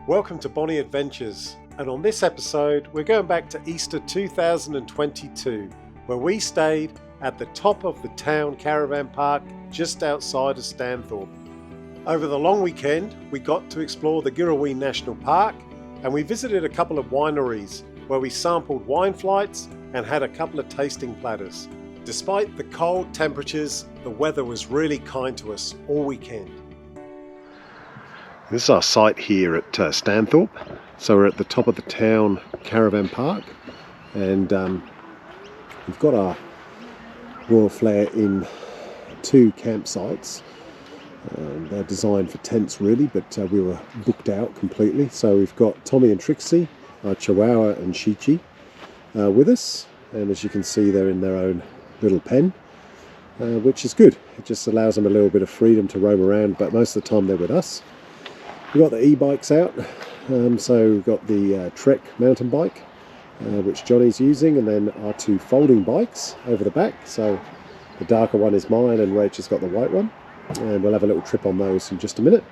Welcome to Bonis Adventures, and on this episode we're going back to Easter 2022, where we stayed at the top of the town caravan park just outside of Stanthorpe. Over the long weekend we got to explore the Girraween National Park, and we visited a couple of wineries where we sampled wine flights and had a couple of tasting platters. Despite the cold temperatures, the weather was really kind to us all weekend. This is our site here at Stanthorpe. So we're at the top of the town caravan park, and we've got our Royal Flare in two campsites. They're designed for tents really, but we were booked out completely. So we've got Tommy and Trixie, our Chihuahua and Chi-Chi, with us, and as you can see they're in their own little pen, which is good. It just allows them a little bit of freedom to roam around, but most of the time they're with us. We've got the e-bikes out, so we've got the Trek mountain bike, which Johnny's using, and then our two folding bikes over the back. So the darker one is mine and Rach has got the white one, and we'll have a little trip on those in just a minute.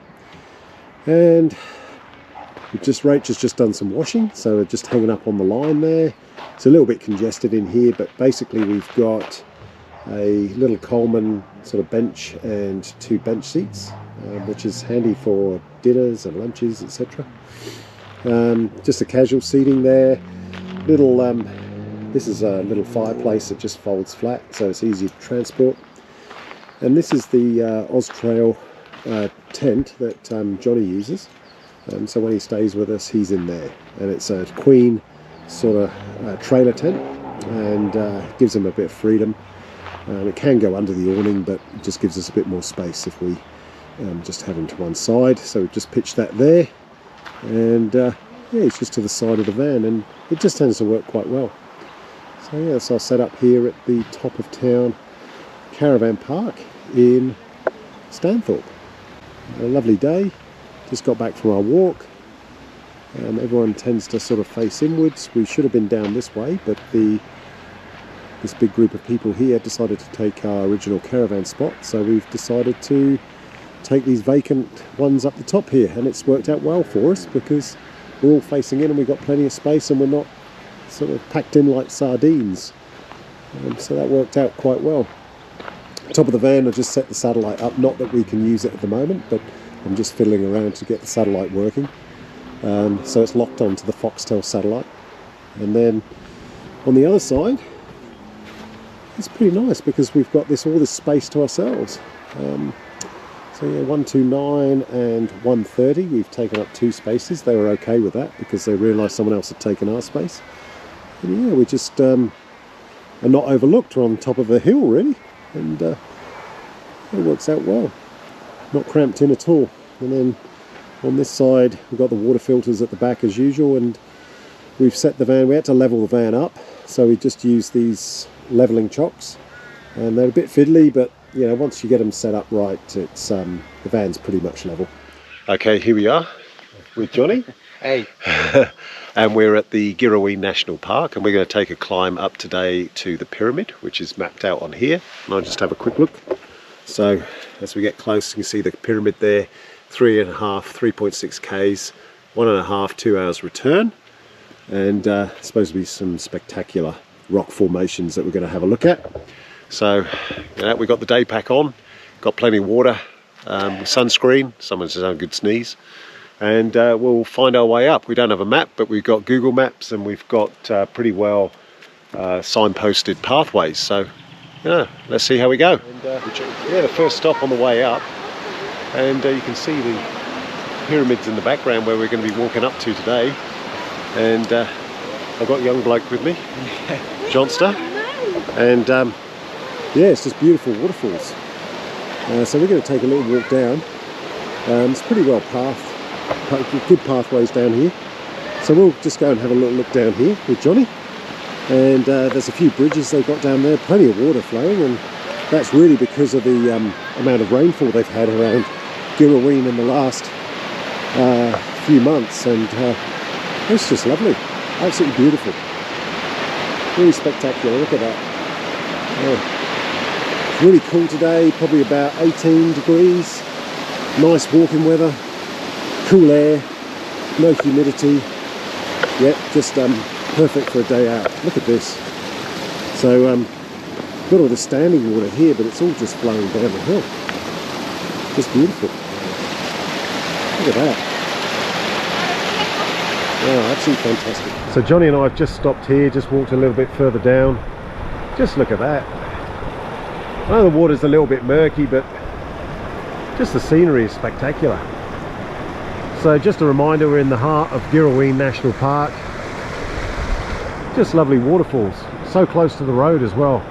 And Rach has just done some washing, so we're just hanging up on the line there. It's a little bit congested in here, but basically we've got a little Coleman sort of bench and two bench seats, which is handy for dinners and lunches, etc. Just a casual seating there. This is a little fireplace that just folds flat, so it's easy to transport. And this is the Austrail tent that Johnny uses. So when he stays with us, he's in there, and it's a queen sort of trailer tent, and gives him a bit of freedom. It can go under the awning, but it just gives us a bit more space if we just have him to one side. So we've just pitched that there, and yeah, it's just to the side of the van, and it just tends to work quite well. So yeah, so I'll set up here at the top of town caravan park in Stanthorpe. A lovely day. Just got back from our walk. Everyone tends to sort of face inwards. We should have been down this way, but this big group of people here decided to take our original caravan spot, so we've decided to take these vacant ones up the top here, and it's worked out well for us because we're all facing in and we've got plenty of space and we're not sort of packed in like sardines. So that worked out quite well. Top of the van, I just set the satellite up, not that we can use it at the moment, but I'm just fiddling around to get the satellite working. So it's locked onto the Foxtel satellite, and then on the other side it's pretty nice because we've got all this space to ourselves. So yeah, 129 and 130, we've taken up two spaces. They were okay with that because they realised someone else had taken our space. And yeah, we just are not overlooked. We're on top of a hill really, and it works out well. Not cramped in at all. And then on this side we've got the water filters at the back as usual, and we've set the van, we had to level the van up, so we just used these levelling chocks, and they're a bit fiddly, but you know, once you get them set up right, it's the van's pretty much level. Okay, here we are with Johnny. Hey. And we're at the Girraween National Park, and we're going to take a climb up today to the pyramid, which is mapped out on here. And I'll just have a quick look. So as we get close, you can see the pyramid there, 3.6 Ks, 1.5, 2 hours return, and supposed to be some spectacular rock formations that we're going to have a look at. So we've got the day pack on, got plenty of water, sunscreen, someone says a good sneeze, and we'll find our way up. We don't have a map, but we've got Google Maps, and we've got pretty well signposted pathways. So yeah, let's see how we go. And, yeah, the first stop on the way up, and you can see the pyramids in the background where we're going to be walking up to today. And I've got a young bloke with me, Johnster, and yeah, it's just beautiful waterfalls. So we're going to take a little walk down. It's pretty well pathed, good pathways down here. So we'll just go and have a little look down here with Johnny. And there's a few bridges they've got down there, plenty of water flowing, and that's really because of the amount of rainfall they've had around Girraween in the last few months, and it's just lovely, absolutely beautiful, really spectacular. Look at that. Yeah. It's really cool today, probably about 18 degrees, nice walking weather, cool air, no humidity. Yep, just perfect for a day out. Look at this. So got all the standing water here, but it's all just flowing down the hill. Just beautiful. Look at that. Oh, absolutely fantastic. So Johnny and I have just stopped here, just walked a little bit further down. Just look at that. I know the water's a little bit murky, but just the scenery is spectacular. So just a reminder, we're in the heart of Girraween National Park. Just lovely waterfalls, so close to the road as well.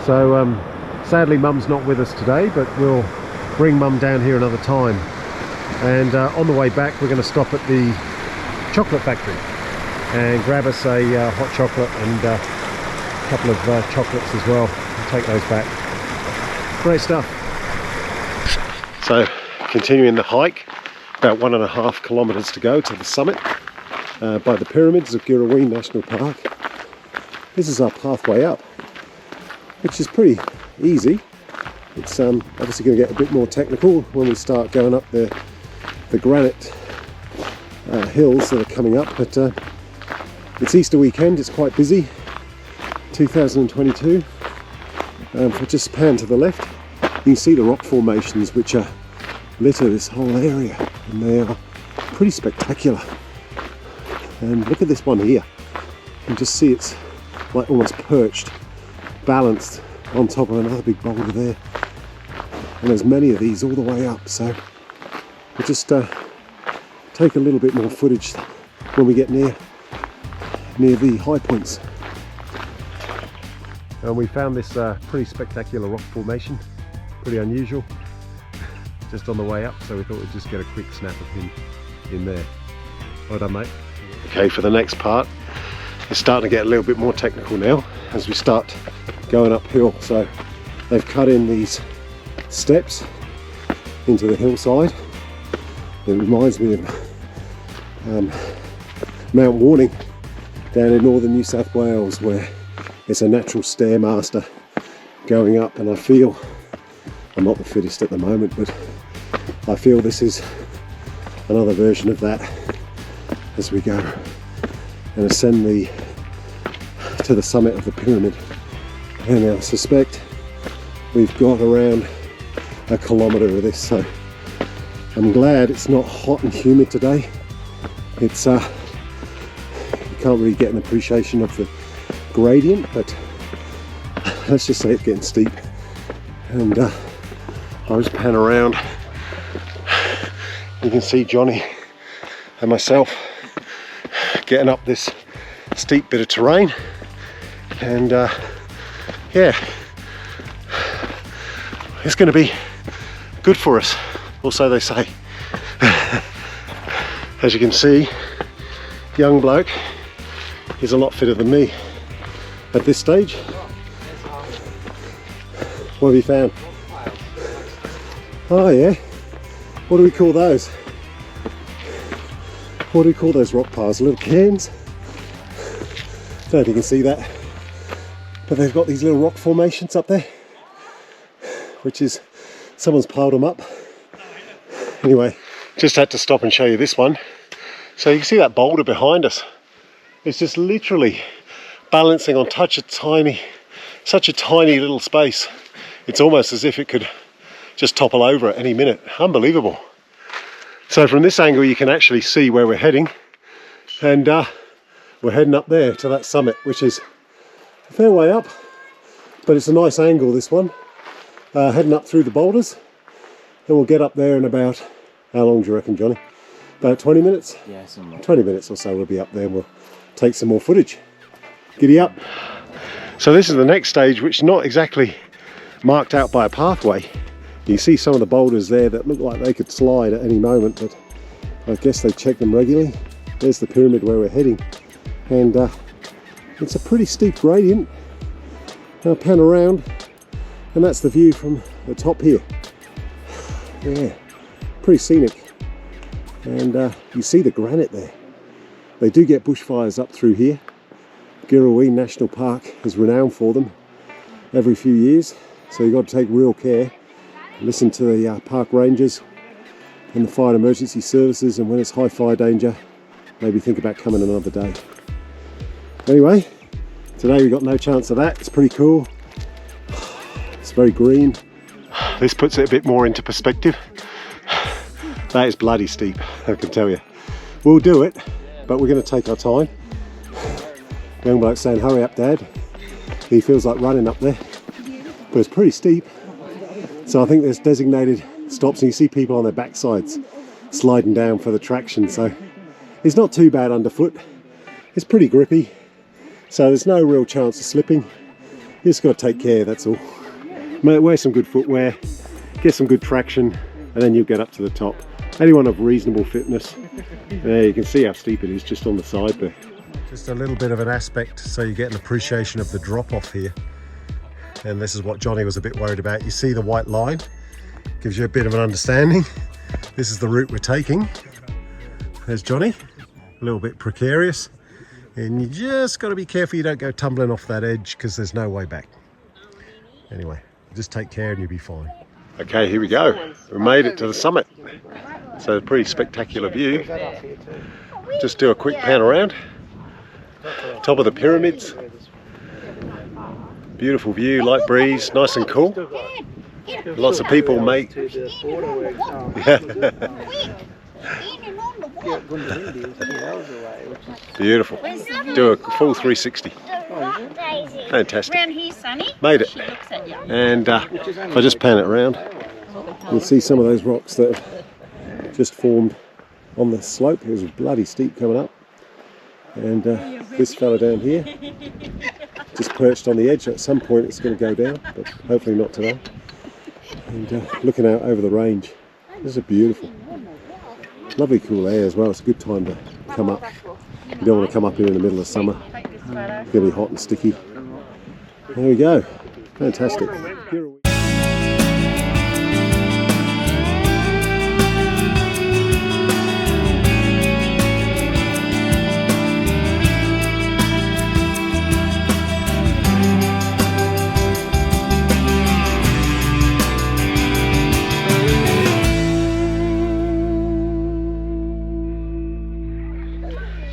So sadly Mum's not with us today, but we'll bring Mum down here another time. And on the way back we're going to stop at the chocolate factory and grab us a hot chocolate and a couple of chocolates as well, and take those back. Great stuff. So continuing the hike, about 1.5 kilometres to go to the summit by the pyramids of Girraween National Park. This is our pathway up, which is pretty easy. It's obviously going to get a bit more technical when we start going up the granite hills that are coming up, but it's Easter weekend, it's quite busy, 2022. If I just pan to the left, you can see the rock formations which litter this whole area, and they are pretty spectacular. And look at this one here. You can just see it's like almost perched, balanced on top of another big boulder there. And there's many of these all the way up, so we'll just take a little bit more footage when we get near the high points. And we found this pretty spectacular rock formation, pretty unusual, just on the way up, so we thought we'd just get a quick snap of him in there. Well done, mate. Okay, for the next part, it's starting to get a little bit more technical now as we start going uphill. So they've cut in these steps into the hillside. It reminds me of Mount Warning down in northern New South Wales, where it's a natural stairmaster going up, and I feel, I'm not the fittest at the moment, but I feel this is another version of that as we go and ascend to the summit of the pyramid. And I suspect we've got around 1 kilometre of this, so I'm glad it's not hot and humid today. It's you can't really get an appreciation of the gradient, but let's just say it's getting steep. And I'll just pan around. You can see Johnny and myself getting up this steep bit of terrain, and yeah, it's going to be good for us, or so they say. As you can see, young bloke, he's a lot fitter than me at this stage. What have you found? Oh yeah, what do we call those? What do we call those rock piles? Little cairns? I don't know if you can see that, but they've got these little rock formations up there, which is, someone's piled them up. Anyway, just had to stop and show you this one. So you can see that boulder behind us. It's just literally balancing on such a tiny little space. It's almost as if it could just topple over at any minute. Unbelievable. So from this angle you can actually see where we're heading, and we're heading up there to that summit, which is a fair way up, but it's a nice angle, this one. Heading up through the boulders, and we'll get up there in about, how long do you reckon, Johnny? About 20 minutes? Yeah, 20 minutes or so we'll be up there, and we'll take some more footage. Giddy up. So this is the next stage, which is not exactly marked out by a pathway. You see some of the boulders there that look like they could slide at any moment, but I guess they check them regularly. There's the pyramid where we're heading, and it's a pretty steep gradient. I'll pan around, and that's the view from the top here. Yeah, pretty scenic. And you see the granite there. They do get bushfires up through here. Girraween National Park is renowned for them every few years, so you've got to take real care. Listen to the park rangers and the fire and emergency services, and when it's high fire danger, maybe think about coming another day. Anyway, today we got no chance of that. It's pretty cool. It's very green. This puts it a bit more into perspective. That is bloody steep, I can tell you. We'll do it, but we're going to take our time. Young bloke's saying, hurry up, Dad. He feels like running up there, but it's pretty steep. So I think there's designated stops, and you see people on their backsides sliding down for the traction. So it's not too bad underfoot. It's pretty grippy, so there's no real chance of slipping. You just got to take care, that's all. Wear some good footwear, get some good traction, and then you'll get up to the top. Anyone of reasonable fitness. There, you can see how steep it is just on the side there. Just a little bit of an aspect so you get an appreciation of the drop off here. And this is what Johnny was a bit worried about. You see the white line? Gives you a bit of an understanding. This is the route we're taking. There's Johnny, a little bit precarious. And you just got to be careful you don't go tumbling off that edge, because there's no way back. Anyway, just take care and you'll be fine. Okay, here we go. We made it to the summit. So a pretty spectacular view. Just do a quick pan around. Top of the pyramids. Beautiful view, light breeze, nice and cool. Lots of people make. Beautiful. Do a full 360. Fantastic. Made it. And if I just pan it around, you'll see some of those rocks that have just formed on the slope. It was bloody steep coming up. And this fella down here just perched on the edge. At some point it's going to go down, but hopefully not today. And looking out over the range, this is beautiful. Lovely cool air as well. It's a good time to come up. You don't want to come up here in the middle of summer. It's going to be hot and sticky. There we go. Fantastic.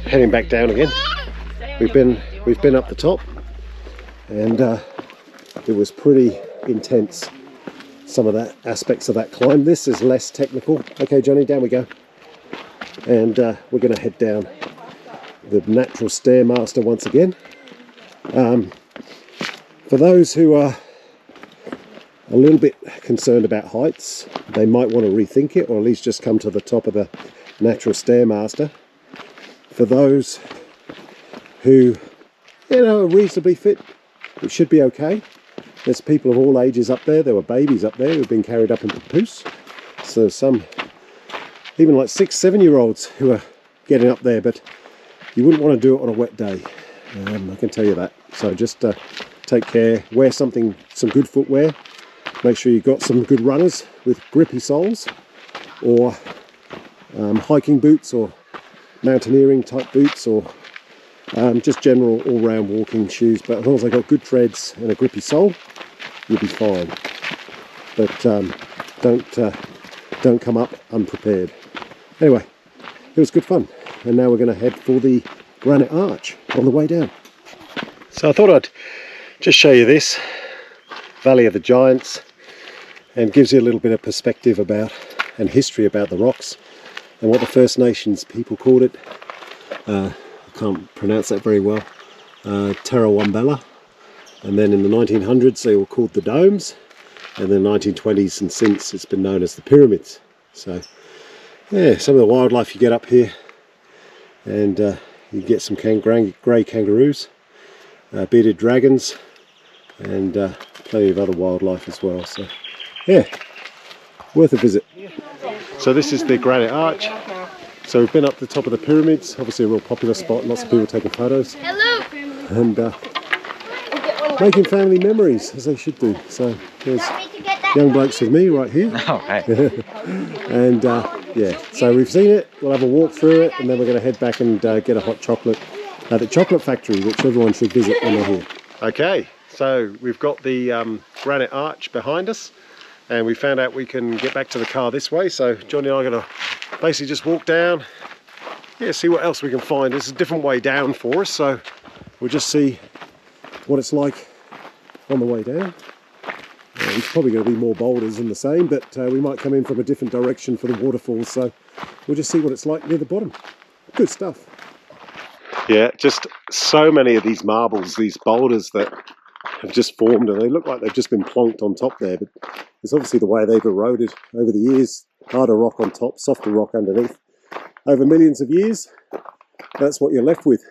Heading back down again. We've been up the top, and it was pretty intense, some of that aspects of that climb. This is less technical. Okay, Johnny, down we go. And we're going to head down the natural stairmaster once again. For those who are a little bit concerned about heights, they might want to rethink it, or at least just come to the top of the natural stairmaster. For those who, are reasonably fit, it should be okay. There's people of all ages up there. There were babies up there who've been carried up in papoose. So some, even like 6-7-year-olds who are getting up there, but you wouldn't want to do it on a wet day. I can tell you that. So just take care, wear some good footwear. Make sure you've got some good runners with grippy soles, or hiking boots, or mountaineering type boots, or just general all-round walking shoes. But as long as they've got good treads and a grippy sole, you'll be fine. But don't come up unprepared. Anyway, it was good fun, and now we're going to head for the granite arch on the way down. So I thought I'd just show you this Valley of the Giants, and gives you a little bit of perspective about and history about the rocks and what the First Nations people called it. I can't pronounce that very well. Tarrawambala. And then in the 1900s they were called the domes, and then the 1920s and since it's been known as the pyramids. So yeah, some of the wildlife you get up here, and you get some grey kangaroos, bearded dragons, and plenty of other wildlife as well. So yeah, worth a visit. So this is the granite arch. So we've been up the top of the pyramids, obviously a real popular spot, lots of people taking photos. Hello! And making family memories, as they should do. So there's young blokes with me right here. Oh, hey. And yeah, so we've seen it, we'll have a walk through it, and then we're going to head back and get a hot chocolate at the chocolate factory, which everyone should visit when they're here. Okay, so we've got the granite arch behind us. and we found out we can get back to the car this way. So Johnny and I are going to basically just walk down, yeah, see what else we can find. It's a different way down for us, so we'll just see what it's like on the way down. It's probably going to be more boulders than the same, but we might come in from a different direction for the waterfalls, so we'll just see what it's like near the bottom. Good stuff. Yeah, just so many of these marbles, these boulders that have just formed, and they look like they've just been plonked on top there, but it's obviously the way they've eroded over the years. Harder rock on top, softer rock underneath. Over millions of years, that's what you're left with.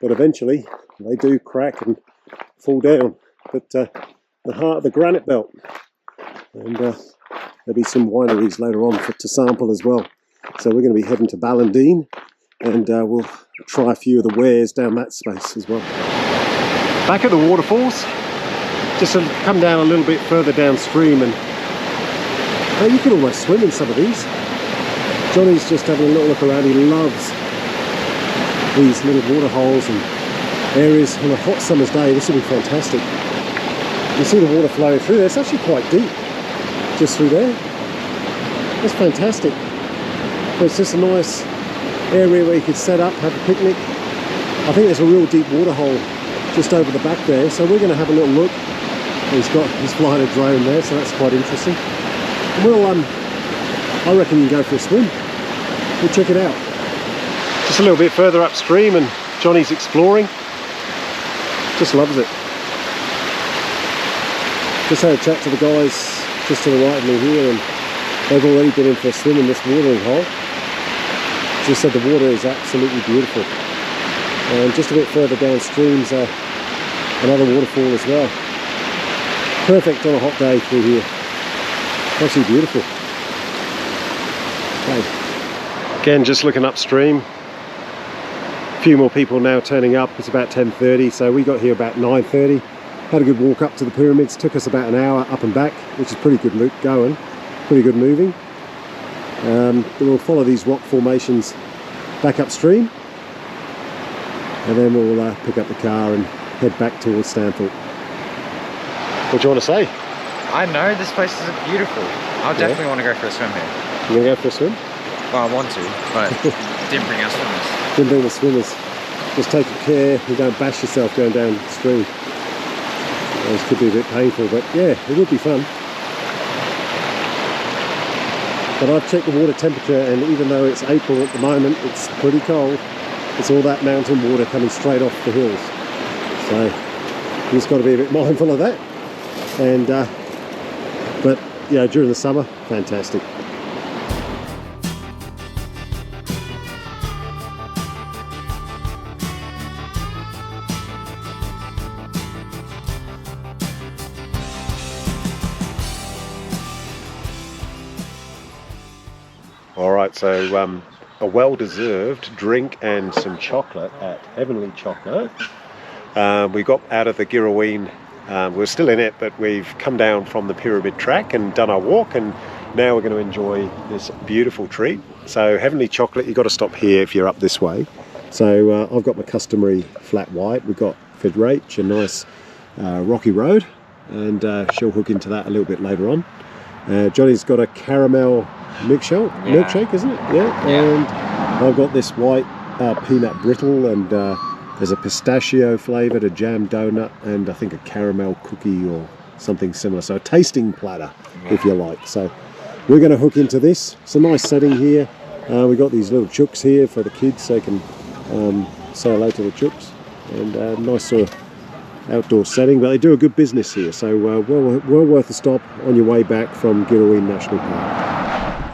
But eventually they do crack and fall down. But the heart of the granite belt, and there'll be some wineries later on to sample as well. So we're going to be heading to Ballandine, and we'll try a few of the wares down that space as well. Back at the waterfalls, just to come down a little bit further downstream, and you can almost swim in some of these. Johnny's just having a little look around. He loves these little water holes and areas on a hot summer's day. This will be fantastic. You see the water flowing through there. It's actually quite deep, just through there. That's fantastic. But it's just a nice area where you could set up, have a picnic. I think there's a real deep water hole just over the back there, so we're going to have a little look. He's flying a drone there, so that's quite interesting. And we'll, I reckon you can go for a swim. We'll check it out. Just a little bit further upstream, and Johnny's exploring. Just loves it. Just had a chat to the guys just to the right of me here, and they've already been in for a swim in this watering hole. Just said the water is absolutely beautiful. And just a bit further downstream's another waterfall as well. Perfect on a hot day through here. Absolutely beautiful. Okay. Again, just looking upstream. A few more people now turning up. It's about 10:30, so we got here about 9:30. Had a good walk up to the pyramids. Took us about an hour up and back, which is pretty good going. Pretty good moving. We'll follow these rock formations back upstream, and then we'll pick up the car and head back towards Stanthorpe. What do you want to say? I know, this place is beautiful. I definitely want to go for a swim here. You want to go for a swim? Well, I want to, but didn't bring our swimmers. Didn't bring the swimmers. Just take care and don't bash yourself going downstream. This could be a bit painful, but yeah, it would be fun. But I've checked the water temperature, and even though it's April at the moment, it's pretty cold. It's all that mountain water coming straight off the hills. So you just got to be a bit mindful of that. And but yeah, during the summer, fantastic. Alright, so a well-deserved drink and some chocolate at Heavenly Chocolate. We got out of the Girraween, we're still in it, but we've come down from the pyramid track and done our walk, and now we're going to enjoy this beautiful treat. So Heavenly Chocolate, you've got to stop here if you're up this way. So I've got my customary flat white. We've got Federate, a nice rocky road, and she'll hook into that a little bit later on. Johnny's got a caramel milkshake, isn't it? Yeah. And I've got this white peanut brittle, and there's a pistachio flavoured, a jam donut, and I think a caramel cookie or something similar. So a tasting platter, if you like. So we're going to hook into this. It's a nice setting here. We've got these little chooks here for the kids, so they can say hello to the chooks. And a nice sort of outdoor setting, but they do a good business here. So well worth a stop on your way back from Girraween National Park.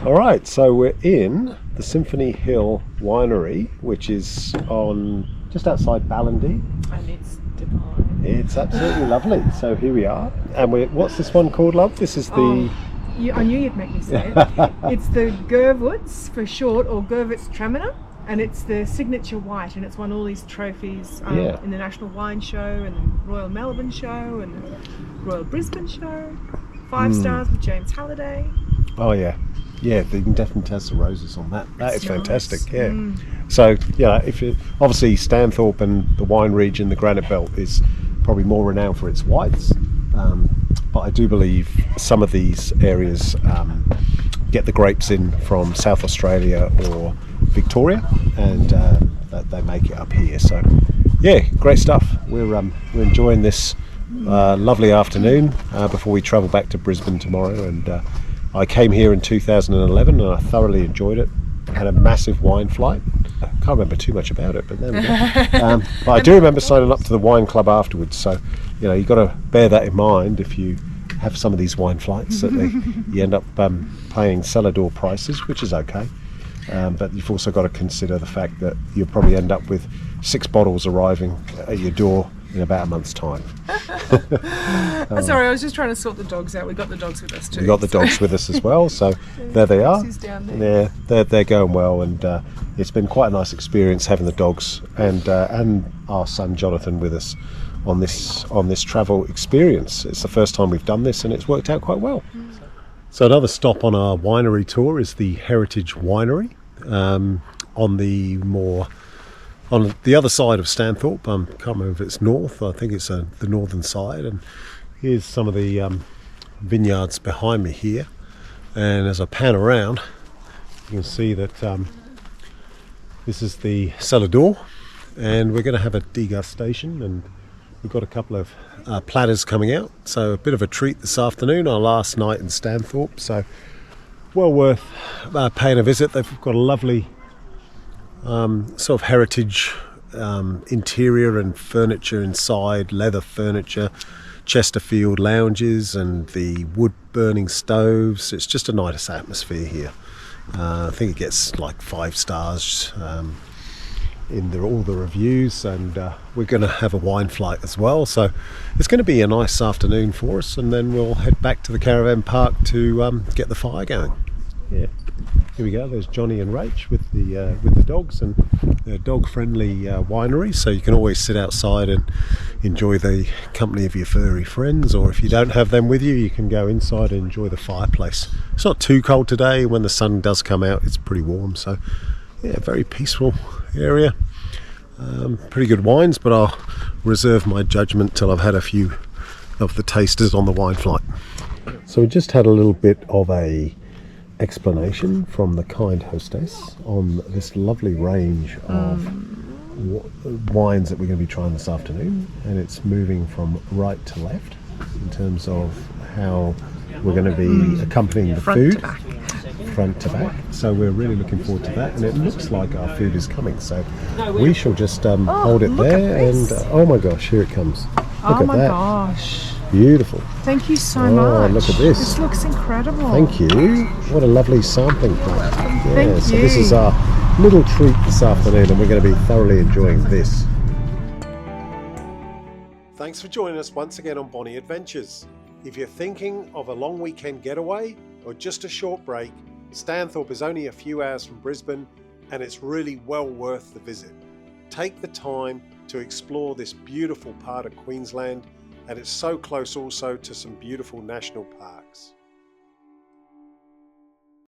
All right, so we're in the Symphony Hill Winery, which is on just outside Ballandine. And it's divine. It's absolutely lovely. So here we are. And what's this one called, love? This is the... I knew you'd make me say it. It's the Girrawoods for short, or Gewürztraminer, and it's the signature white, and it's won all these trophies in the National Wine Show and the Royal Melbourne Show and the Royal Brisbane Show. 5 stars with James Halliday. Oh yeah. Yeah, they can definitely test the roses on that. That is fantastic, nice. Yeah. So, yeah, obviously Stanthorpe and the wine region, the Granite Belt, is probably more renowned for its whites. but I do believe some of these areas get the grapes in from South Australia or Victoria, and they make it up here. So yeah, great stuff. We're enjoying this lovely afternoon before we travel back to Brisbane tomorrow. And I came here in 2011 and I thoroughly enjoyed it. Had a massive wine flight. I can't remember too much about it, but there we go. But I do remember signing up to the wine club afterwards. So you've got to bear that in mind if you have some of these wine flights, that you end up paying cellar door prices, which is okay. But you've also got to consider the fact that you'll probably end up with 6 bottles arriving at your door in about a month's time. Sorry, I was just trying to sort the dogs out. We got the dogs with us too. We got the dogs with us as well, so there they are. Down there. They're going well, and it's been quite a nice experience having the dogs and our son Jonathan with us on this travel experience. It's the first time we've done this, and it's worked out quite well. So another stop on our winery tour is the Heritage Winery on the other side of Stanthorpe. I can't remember if it's north. I think it's the northern side. And here's some of the vineyards behind me here. And as I pan around, you can see that this is the cellar door, and we're going to have a degustation, and we've got a couple of platters coming out. So a bit of a treat this afternoon, our last night in Stanthorpe. So well worth paying a visit. They've got a lovely sort of heritage interior and furniture inside, leather furniture, Chesterfield lounges, and the wood burning stoves. It's just a nice atmosphere here. I think it gets like 5 stars in all the reviews, and we're going to have a wine flight as well, so it's going to be a nice afternoon for us, and then we'll head back to the caravan park to get the fire going. Yeah. Here we go. There's Johnny and Rach with the dogs, and they're dog-friendly winery, so you can always sit outside and enjoy the company of your furry friends. Or if you don't have them with you, you can go inside and enjoy the fireplace. It's not too cold today. When the sun does come out, it's pretty warm. So yeah, very peaceful area. Pretty good wines, but I'll reserve my judgment till I've had a few of the tasters on the wine flight. So we just had a little bit of a explanation from the kind hostess on this lovely range of wines that we're going to be trying this afternoon, and it's moving from right to left in terms of how we're going to be accompanying the food front to back. So we're really looking forward to that, and it looks like our food is coming, so we shall just hold it there, and oh my gosh, here it comes. Look at that. Gosh, beautiful. Thank you so much. Look at this. This looks incredible. Thank you. What a lovely sampling point. Yeah, Thank so you. this is our little treat this afternoon, and we're going to be thoroughly enjoying this. Thanks for joining us once again on Bonnie Adventures. If you're thinking of a long weekend getaway or just a short break, Stanthorpe is only a few hours from Brisbane, and it's really well worth the visit. Take the time to explore this beautiful part of Queensland, and it's so close also to some beautiful national parks.